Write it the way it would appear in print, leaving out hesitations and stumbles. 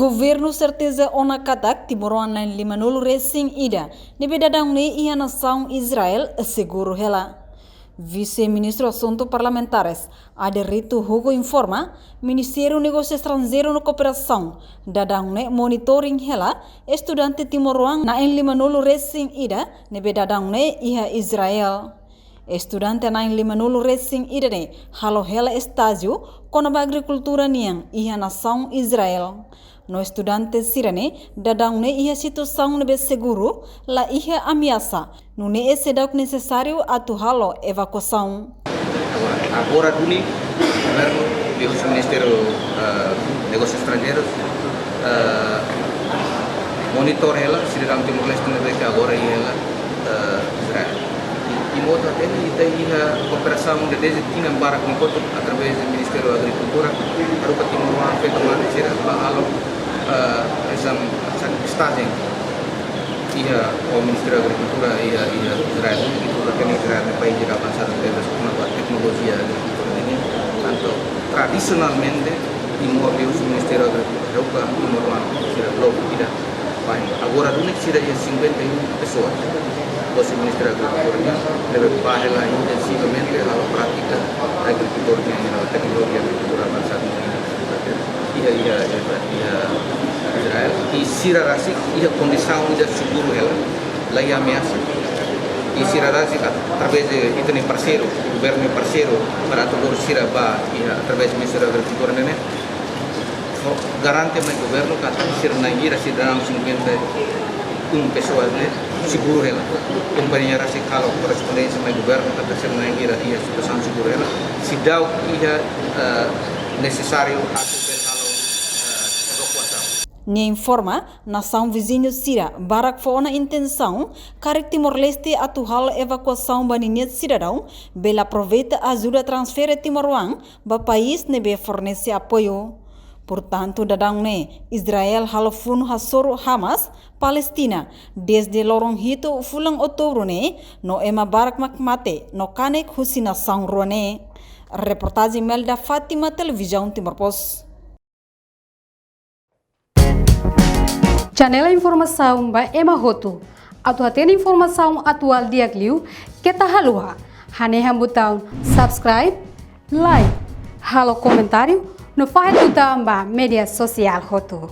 Governo certeza ona katak Timor Lain 50 racing ida nebe dadang ne ia nação Israel seguro hela. Vice-ministro Assuntos Parlamentares Aderito Hugo informa Ministério Negócio Estrangeiro no Cooperação dadang ne monitoring hela estudante Timor na en 50 racing ida nebe dadang ne ia Israel. Estudante na en 50 racing ida ne halo hela estágio konaba agricultura niang ia nação Israel. No estudante sirene dadang ne ia situação nebe seguro la ia ameaça no ne é sedau necessário atu halo evacuação. Agora duni governo do Ministério Negócios Estrangeiros monitor ela se dalam Timor Leste nebe agora ela Israel. E modo até ita ia cooperação de desenvolvimento em barak nikoto através do Ministério da Agricultura para o Timor Leste tomar sira bahalo exam staging ia o Ministério da Agricultura ia Israel itu akan Israel país de avançado dengan teknologi agricultura ini tanto tradicionalmente Timor Leste Ministério da Agricultura Timor Leste belum tidak baik agora dunia sudah 51 pessoas o Ministério da Agricultura lebih baik lah intensivamente a prática agricultura yang teknologi agricultura avançada ia Israel e sira rasik ia condição de seguro ela lá ia ameaça e sira rasik através de itene parceiro governo parceiro para todo sira ba ia através do Ministério da Agricultura né garante mais governo que sira nagira sira dalam 51 pessoas né seguro ela companhia rasik kalau correspondência mais governo que sira nagira ia situação seguro ela se dá ia necessário Nia informa, nação vizinho Sira, barak fona intenção, carik Timor-Leste atual evacuação baninha cidadão, bela aproveita ajuda transfer Timor-Wang, ba país nebe fornece apoio. Portanto, dadang ne, Israel halofun hasoro Hamas, Palestina, desde lorong hito fulang outubro ne, no ema barak makmate, no kanek husina sang ruane. Reportagem Melda Fátima, Televisão Timor-Post. Janela informação ba Ema Hotu. Atu atena informação atual diagliu kita halua. Hane botão subscribe, like, halo comentário no file botão ba media social Hotu.